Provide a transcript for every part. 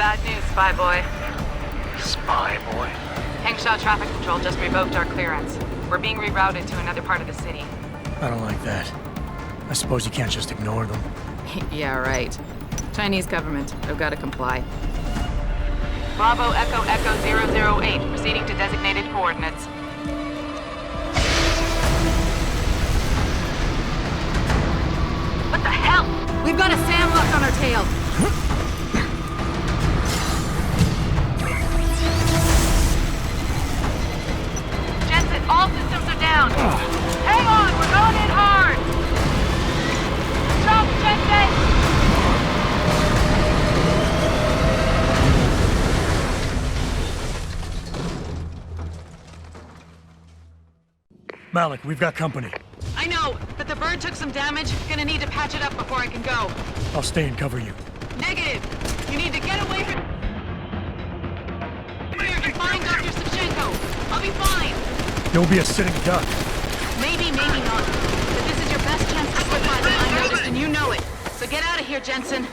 Bad news, Spy Boy. Spy Boy? Hengsha Traffic Control just revoked our clearance. We're being rerouted to another part of the city. I don't like that. I suppose you can't just ignore them. Yeah, right. Chinese government. I've got to comply. Bravo Echo Echo 008, proceeding to designated coordinates. What the hell? We've got a sandlock on our tail. Jensen, all systems are down. Hang on, we're going in hard. Stop, Jensen! Malik, we've got company. I know, but the bird took some damage. Gonna need to patch it up before I can go. I'll stay and cover you. Negative! You need to get away from here and find Dr. Savchenko. I'll be fine. You'll be a sitting duck. Maybe, maybe not. But this is your best chance to slip by the unnoticed, and you know it. So get out of here, Jensen.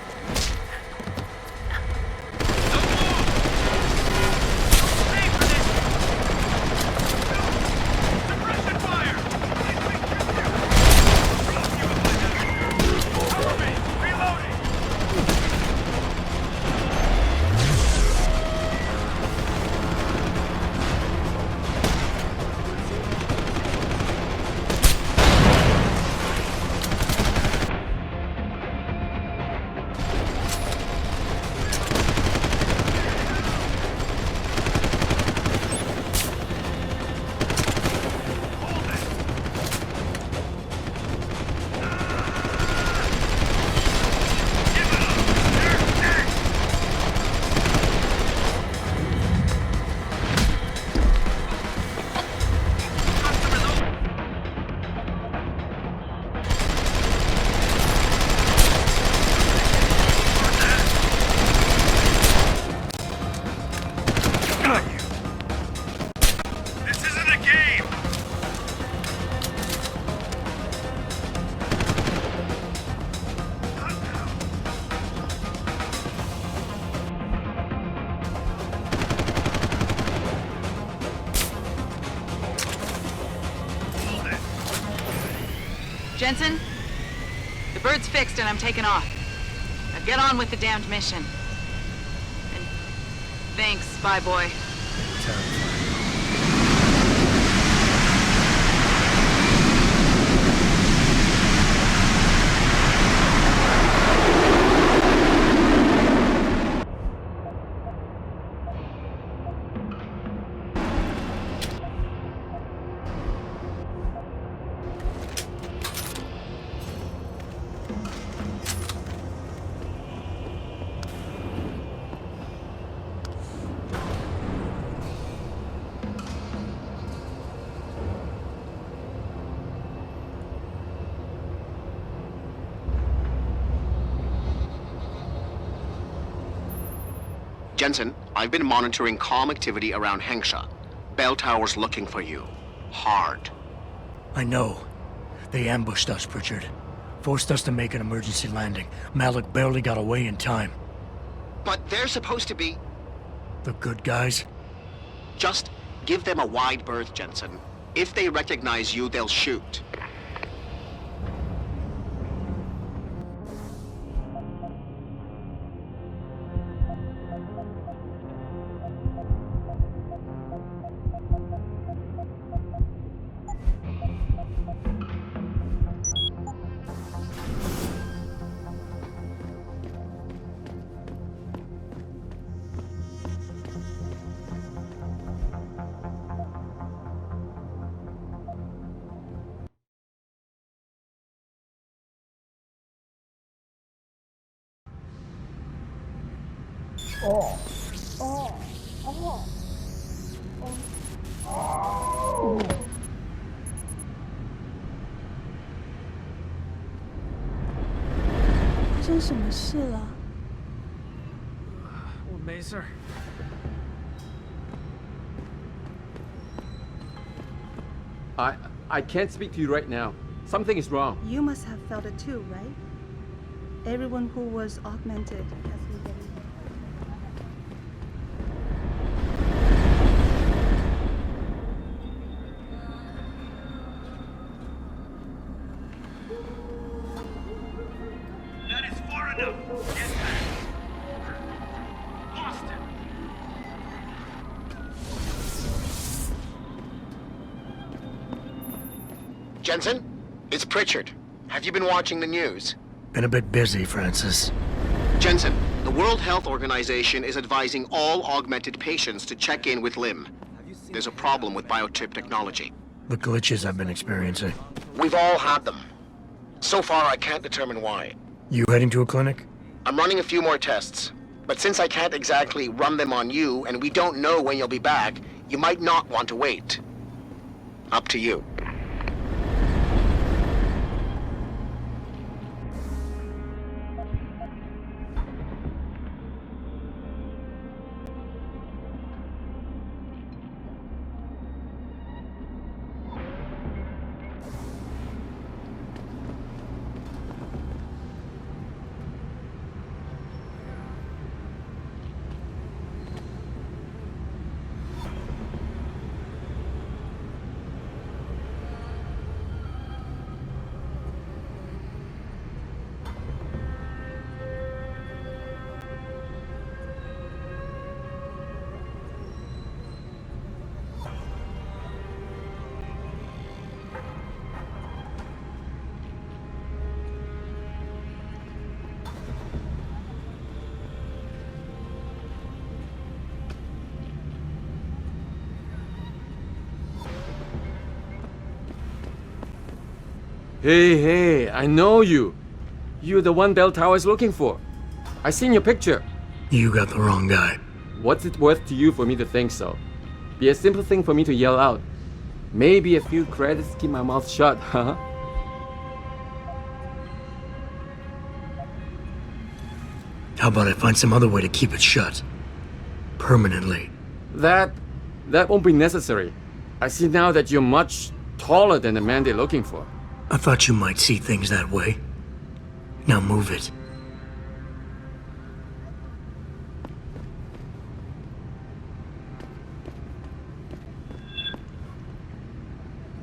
Jensen, the bird's fixed and I'm taking off. Now get on with the damned mission. And thanks, Spy Boy. Jensen, I've been monitoring comm activity around Hengsha. Belltower's looking for you. Hard. I know. They ambushed us, Pritchard. Forced us to make an emergency landing. Malik barely got away in time. But they're supposed to be... The good guys? Just give them a wide berth, Jensen. If they recognize you, they'll shoot. Oh. 发生什么事了？我没事儿。I can't speak to you right now. Something is wrong. You must have felt it too, right? Everyone who was augmented has been getting... Jensen? It's Pritchard. Have you been watching the news? Been a bit busy, Francis. Jensen, the World Health Organization is advising all augmented patients to check in with Lim. There's a problem with biochip technology. The glitches I've been experiencing. We've all had them. So far, I can't determine why. You heading to a clinic? I'm running a few more tests. But since I can't exactly run them on you, and we don't know when you'll be back, you might not want to wait. Up to you. Hey, I know you. You're the one Belltower is looking for. I seen your picture. You got the wrong guy. What's it worth to you for me to think so? Be a simple thing for me to yell out. Maybe a few credits keep my mouth shut, huh? How about I find some other way to keep it shut? Permanently. That won't be necessary. I see now that you're much taller than the man they're looking for. I thought you might see things that way. Now move it.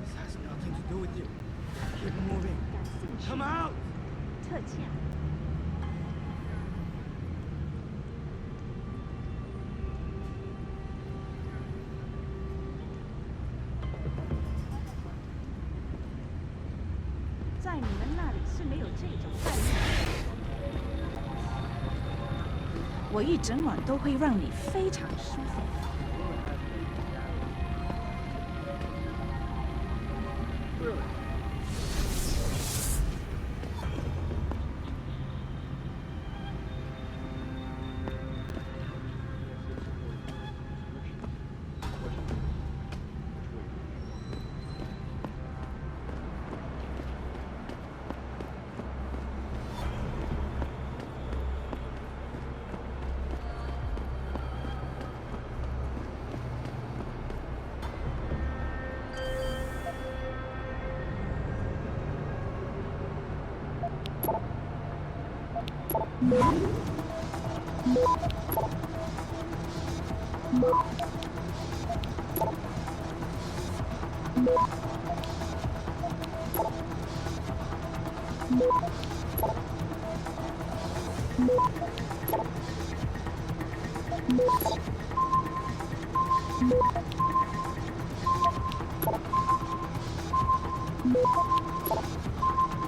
This has nothing to do with you. Keep moving. Come out! 特价。在你们那里是没有这种待遇的。我一整晚都会让你非常舒服。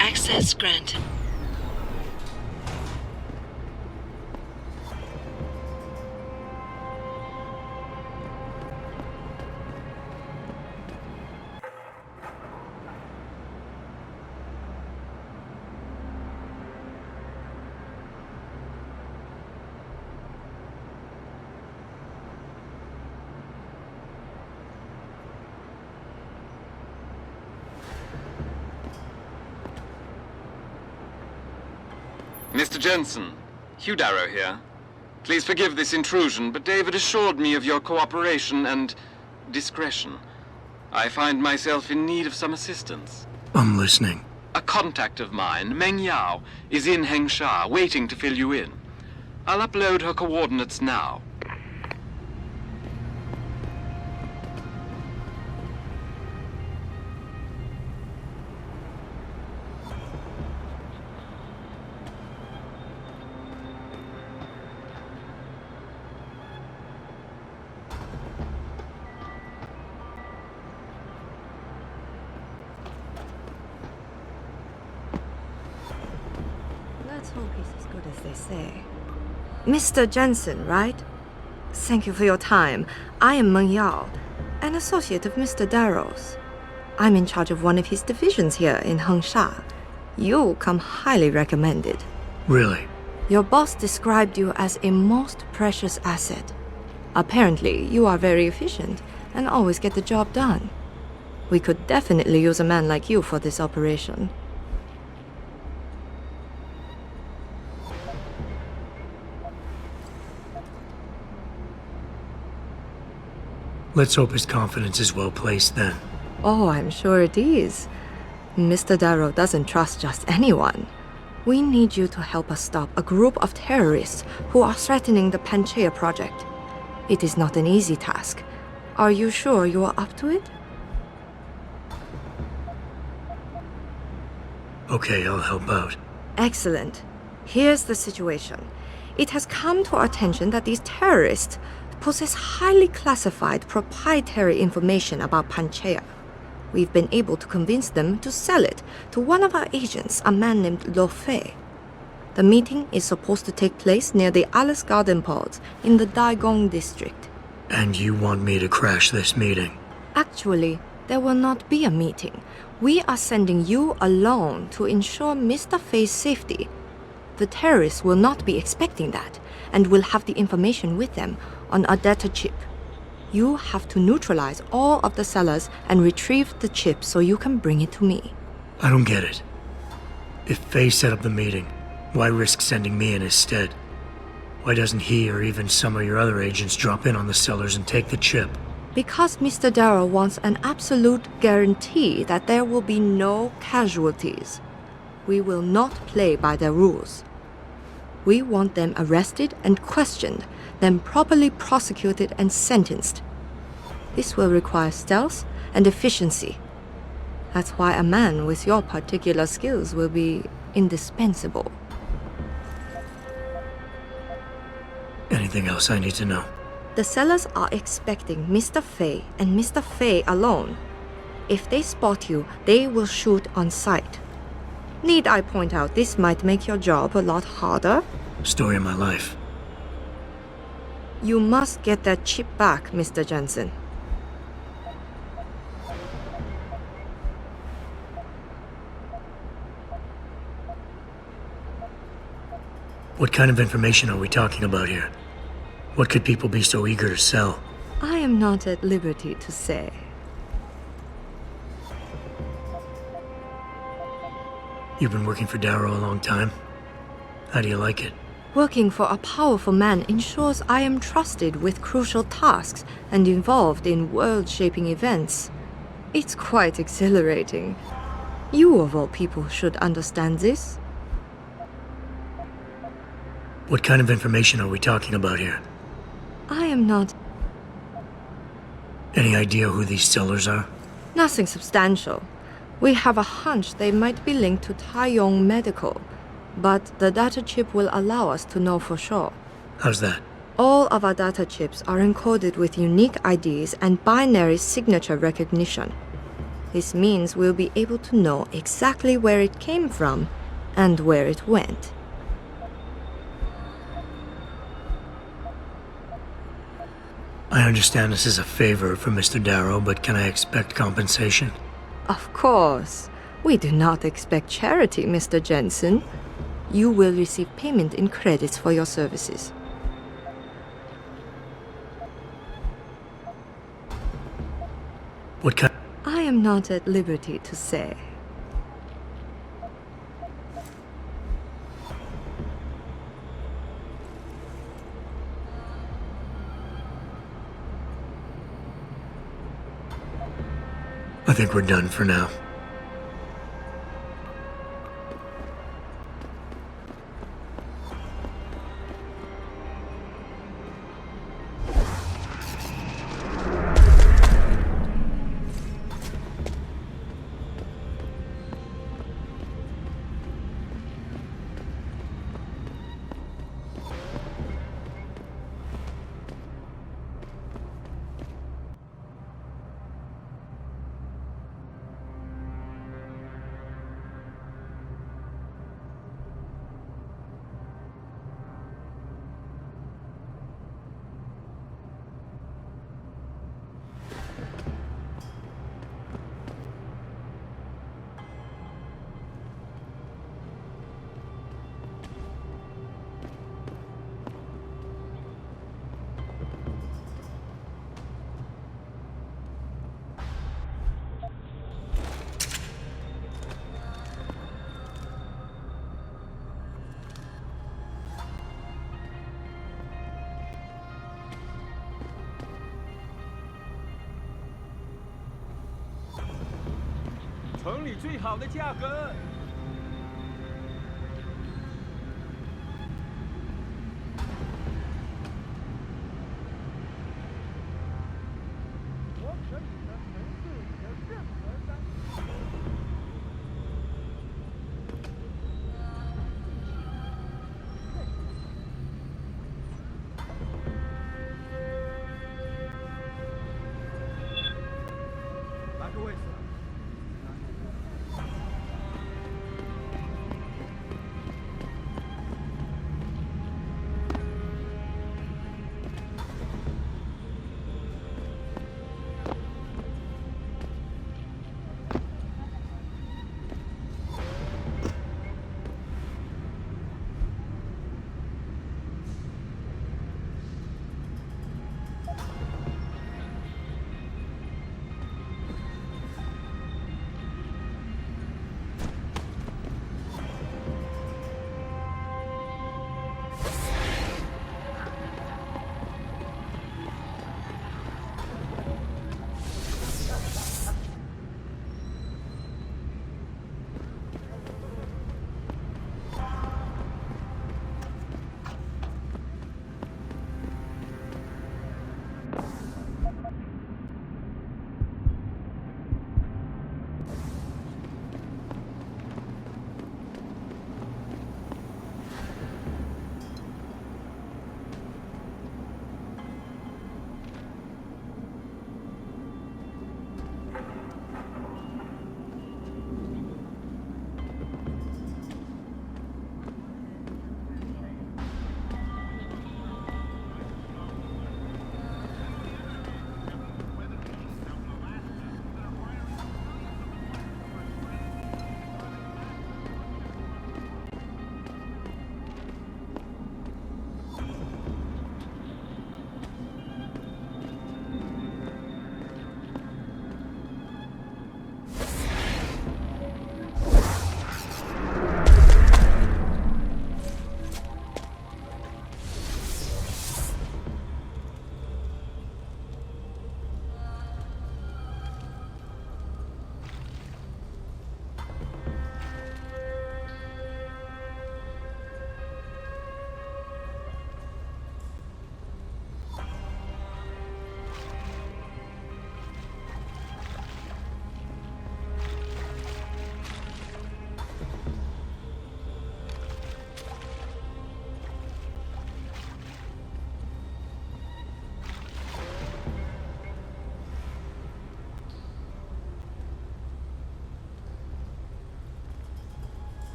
Access granted. Mr. Jensen, Hugh Darrow here. Please forgive this intrusion, but David assured me of your cooperation and discretion. I find myself in need of some assistance. I'm listening. A contact of mine, Meng Yao, is in Hengsha, waiting to fill you in. I'll upload her coordinates now. hope he's as good as they say. Mr. Jensen, right? Thank you for your time. I am Meng Yao, an associate of Mr. Darrow's. I'm in charge of one of his divisions here in Hengsha. You come highly recommended. Really? Your boss described you as a most precious asset. Apparently, you are very efficient and always get the job done. We could definitely use a man like you for this operation. Let's hope his confidence is well placed then. Oh, I'm sure it is. Mr. Darrow doesn't trust just anyone. We need you to help us stop a group of terrorists who are threatening the Panchaea project. It is not an easy task. Are you sure you are up to it? Okay, I'll help out. Excellent. Here's the situation. It has come to our attention that these terrorists possess highly classified proprietary information about Panchaea. We've been able to convince them to sell it to one of our agents, a man named Lo Fei. The meeting is supposed to take place near the Alice Garden pods in the Daigong district. And you want me to crash this meeting? Actually, there will not be a meeting. We are sending you alone to ensure Mr. Fei's safety. The terrorists will not be expecting that, and will have the information with them on a data chip. You have to neutralize all of the sellers and retrieve the chip so you can bring it to me. I don't get it. If Faye set up the meeting, why risk sending me in his stead? Why doesn't he or even some of your other agents drop in on the sellers and take the chip? Because Mr. Darrow wants an absolute guarantee that there will be no casualties. We will not play by their rules. We want them arrested and questioned, then properly prosecuted and sentenced. This will require stealth and efficiency. That's why a man with your particular skills will be indispensable. Anything else I need to know? The sellers are expecting Mr. Fei and Mr. Fei alone. If they spot you, they will shoot on sight. Need I point out this might make your job a lot harder? Story of my life. You must get that chip back, Mr. Jensen. What kind of information are we talking about here? What could people be so eager to sell? I am not at liberty to say. You've been working for Darrow a long time. How do you like it? Working for a powerful man ensures I am trusted with crucial tasks and involved in world-shaping events. It's quite exhilarating. You, of all people, should understand this. What kind of information are we talking about here? I am not... Any idea who these sellers are? Nothing substantial. We have a hunch they might be linked to Taiyong Medical, but the data chip will allow us to know for sure. How's that? All of our data chips are encoded with unique IDs and binary signature recognition. This means we'll be able to know exactly where it came from and where it went. I understand this is a favor for Mr. Darrow, but can I expect compensation? Of course. We do not expect charity, Mr. Jensen. You will receive payment in credits for your services. What kind? I am not at liberty to say. I think we're done for now. 城里最好的价格。我可以和城市里的任何商品。哪个位置？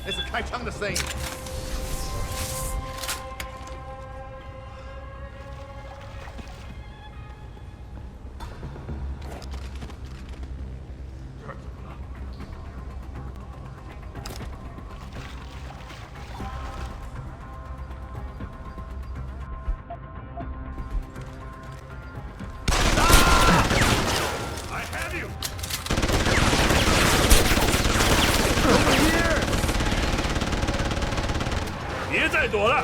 那是开枪的声音。别再躲了！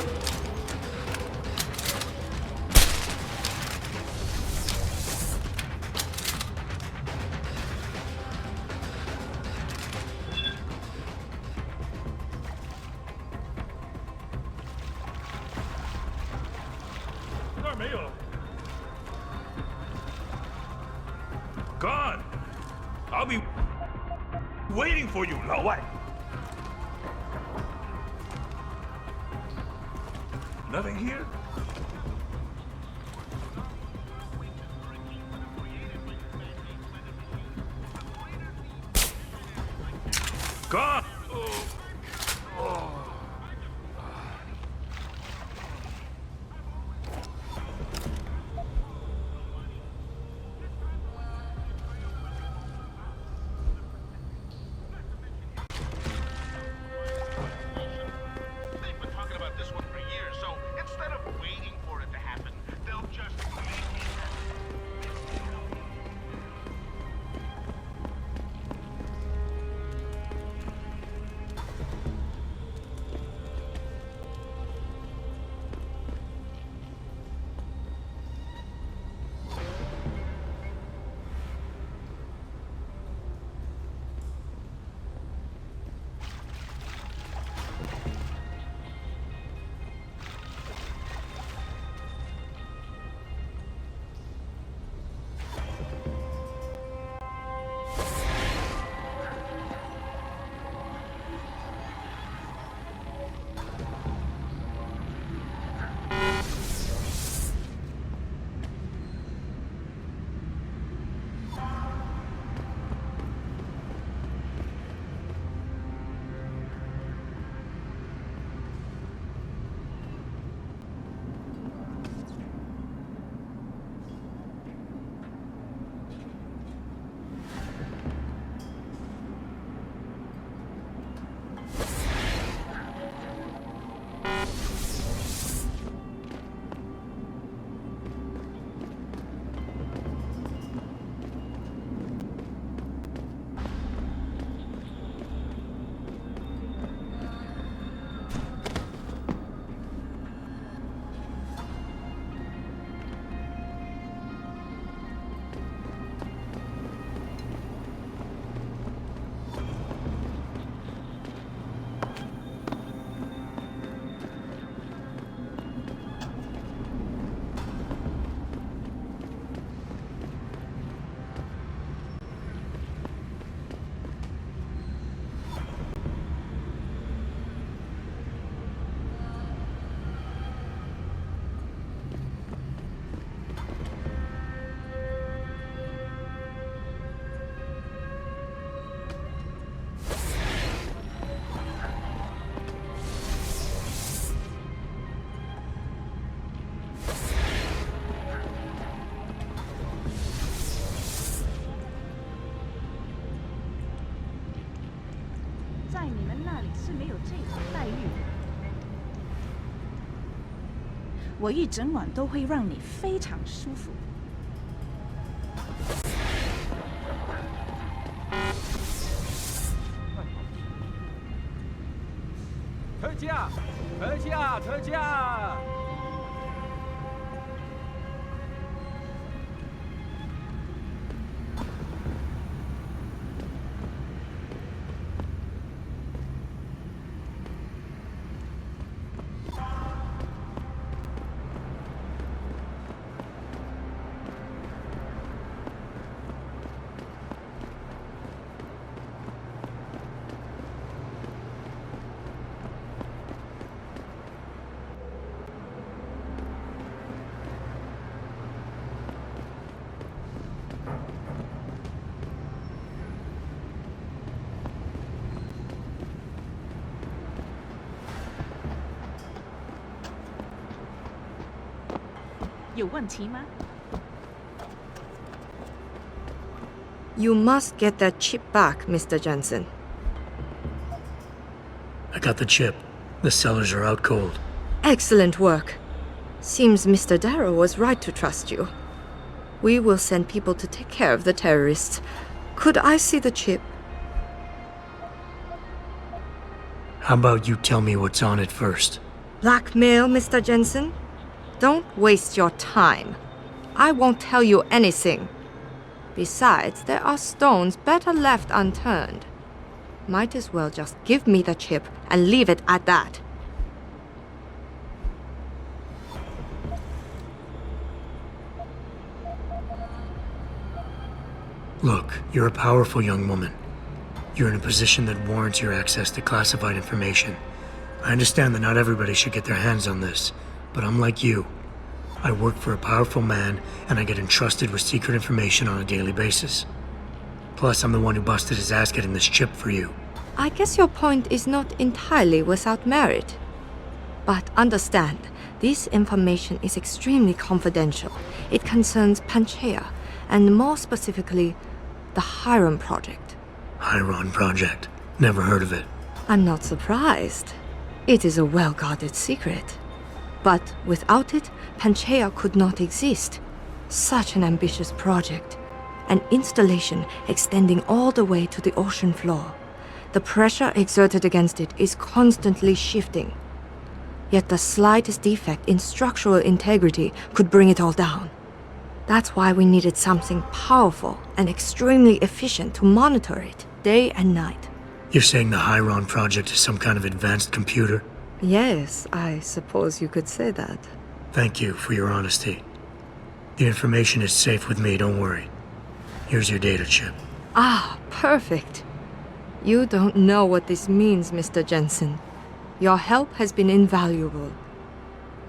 那儿没有。Gone. I'll be waiting for you, 老外。 Nothing here? Gone! They've been talking about this one for years, so instead of waiting for it to 这种待遇，我一整晚都会让你非常舒服。特价！特价！特价！有问题吗？ You must get that chip back, Mr. Jensen. I got the chip. The cellars are out cold. Excellent work. Seems Mr. Darrow was right to trust you. We will send people to take care of the terrorists. Could I see the chip? How about you tell me what's on it first? Blackmail, Mr. Jensen? Don't waste your time. I won't tell you anything. Besides, there are stones better left unturned. Might as well just give me the chip and leave it at that. Look, you're a powerful young woman. You're in a position that warrants your access to classified information. I understand that not everybody should get their hands on this, but I'm like you. I work for a powerful man, and I get entrusted with secret information on a daily basis. Plus, I'm the one who busted his ass getting this chip for you. I guess your point is not entirely without merit. But understand, this information is extremely confidential. It concerns Panchaea, and more specifically, the Hiram Project. Hiram Project. Never heard of it. I'm not surprised. It is a well-guarded secret. But without it, Panchaea could not exist. Such an ambitious project. An installation extending all the way to the ocean floor. The pressure exerted against it is constantly shifting. Yet the slightest defect in structural integrity could bring it all down. That's why we needed something powerful and extremely efficient to monitor it, day and night. You're saying the Hiram Project is some kind of advanced computer? Yes, I suppose you could say that. Thank you for your honesty. The information is safe with me, don't worry. Here's your data chip. Ah, perfect. You don't know what this means, Mr. Jensen. Your help has been invaluable.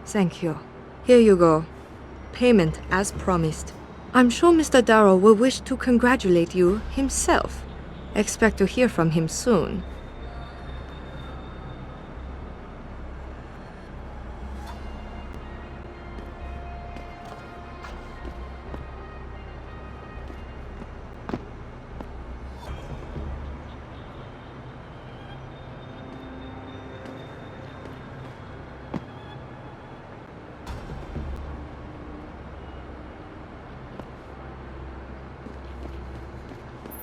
Thank you. Here you go. Payment as promised. I'm sure Mr. Darrow will wish to congratulate you himself. Expect to hear from him soon.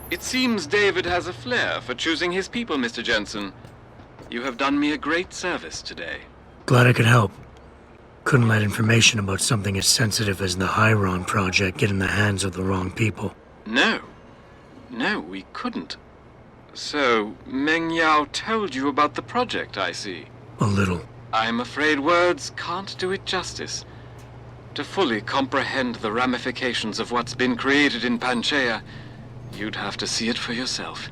It seems David has a flair for choosing his people, Mr. Jensen. You have done me a great service today. Glad I could help. Couldn't let information about something as sensitive as the Hiram Project get in the hands of the wrong people. No. No, we couldn't. So, Meng Yao told you about the project, I see. A little. I'm afraid words can't do it justice. To fully comprehend the ramifications of what's been created in Panchaea, you'd have to see it for yourself.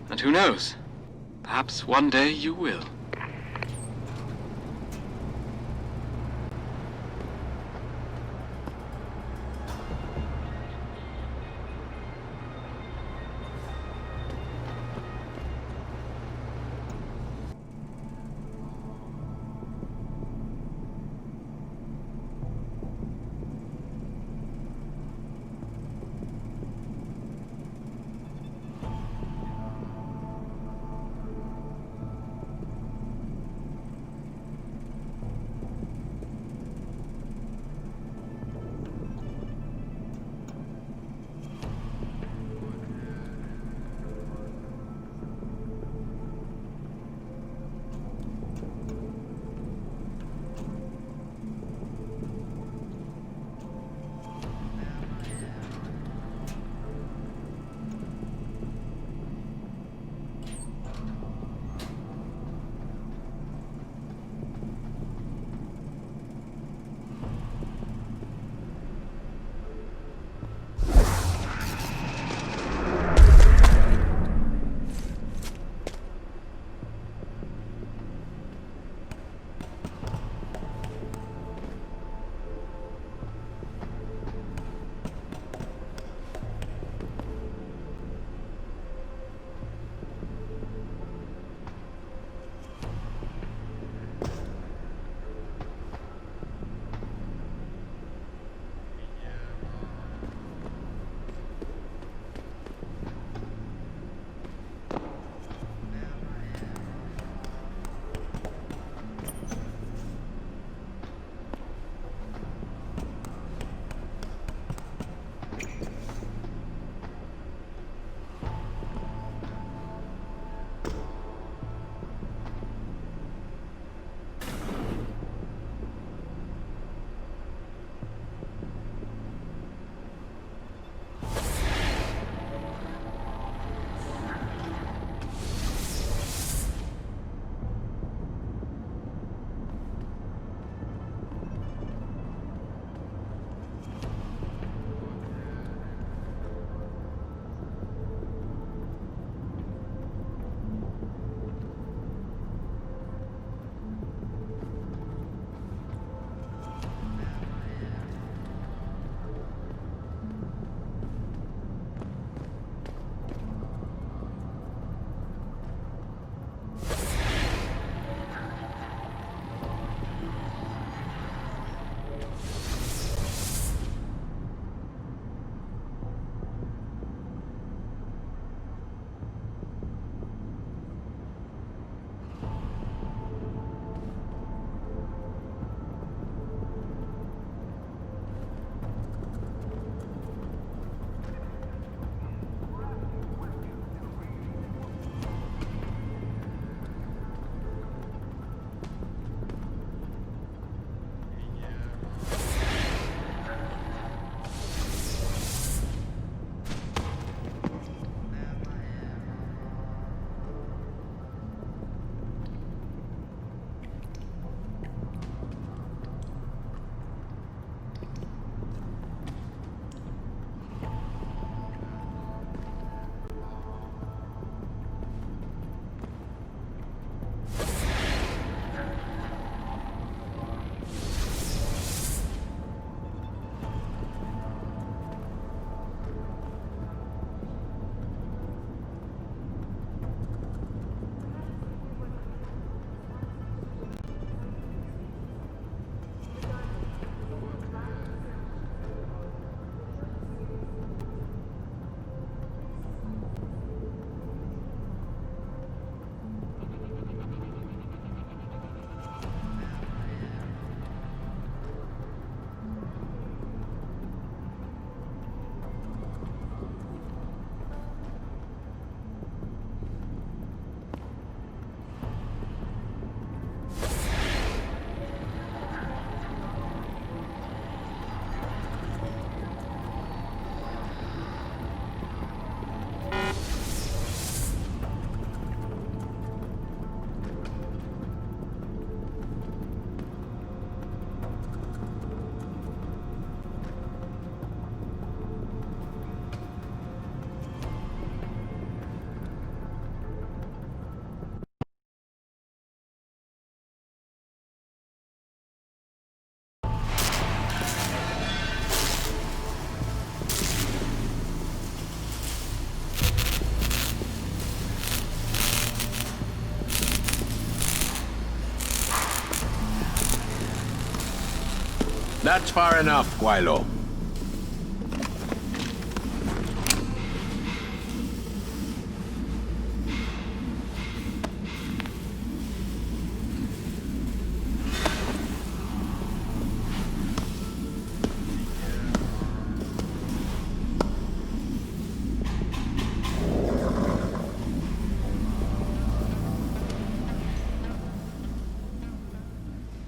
And who knows? Perhaps one day you will. That's far enough, Guilo.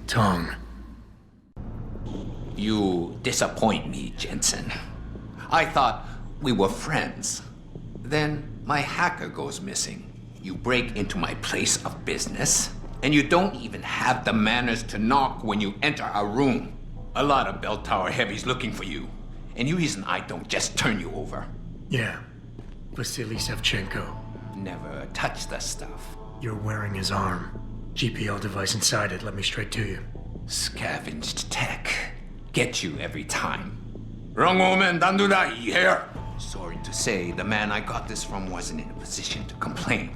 Tong. You disappoint me, Jensen. I thought we were friends. Then my hacker goes missing. You break into my place of business, and you don't even have the manners to knock when you enter a room. A lot of Belltower heavies looking for you. Any reason I don't just turn you over? Yeah. Vasily Sevchenko. Never touch the stuff. You're wearing his arm. GPL device inside it led me straight to you. Scavenged tech. Get you every time. Wrong woman, don't do that here. Sorry to say, the man I got this from wasn't in a position to complain.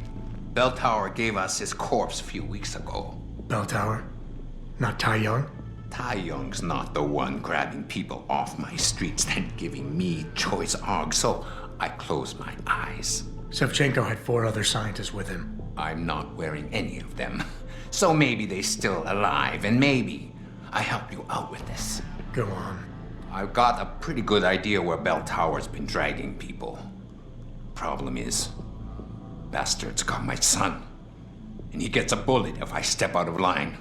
Belltower gave us his corpse a few weeks ago. Belltower? Not Tai Young? Tai Young's not the one grabbing people off my streets and giving me choice arg, so I closed my eyes. Sevchenko had 4 other scientists with him. I'm not wearing any of them. So maybe they're still alive, and maybe I help you out with this. Go on. I've got a pretty good idea where Belltower's been dragging people. Problem is, bastard's got my son, and he gets a bullet if I step out of line.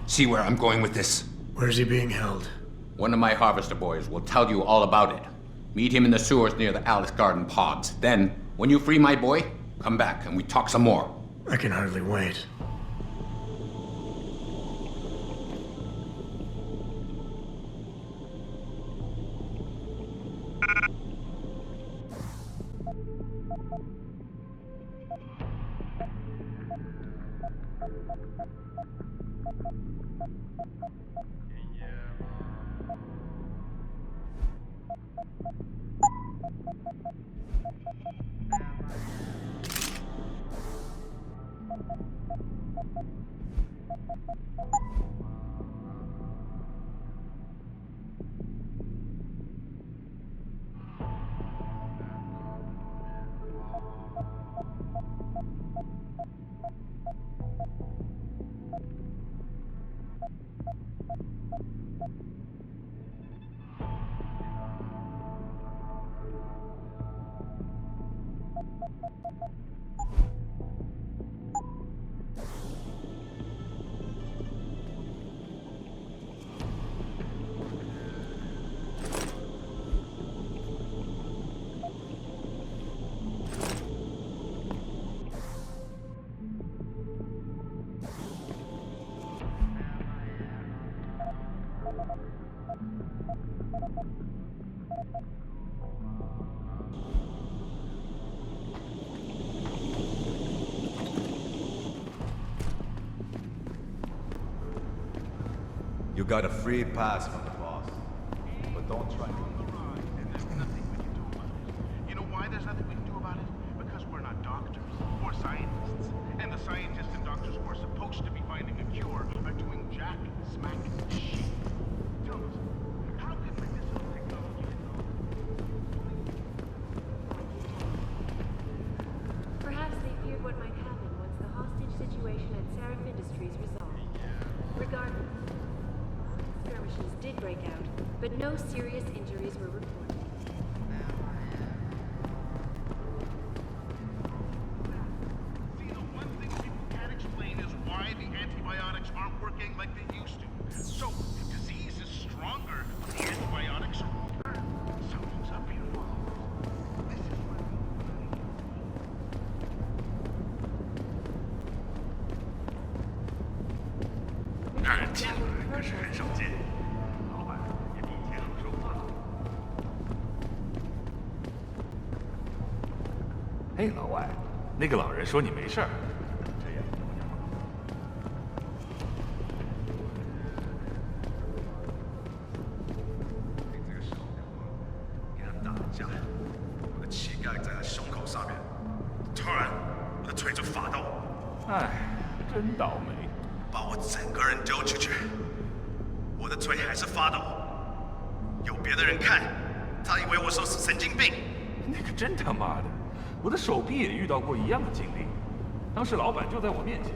See where I'm going with this? Where's he being held? One of my harvester boys will tell you all about it. Meet him in the sewers near the Alice Garden pods. Then, when you free my boy, come back and we talk some more. I can hardly wait. You got a free pass from the boss, but don't try to. And there's nothing we can do about it. You know why there's nothing we can do about it? Because we're not doctors, we're scientists. And the scientists and doctors who are supposed to be finding a cure are doing jack smack shit. Tell us, how can medicinal technology Perhaps they feared what might happen once the hostage situation at Seraph Industries resolved. Regardless, skirmishes did break out, but no serious injuries were reported. See, the one thing people can't explain is why the antibiotics aren't working like they used to. So, the disease is stronger, but the antibiotics are weaker. Something's up here, folks. This is where让人进来可是很少见，老板也第一天不说话。嘿，老外，那个老人说你没事儿，这样你这个手给他打一下，我的膝盖在他胸口上面，突然我的腿就发抖，哎，真倒霉。把我整个人丢出去，我的腿还是发抖。有别的人看，他以为我是神经病。那个真他妈的，我的手臂也遇到过一样的经历。当时老板就在我面前，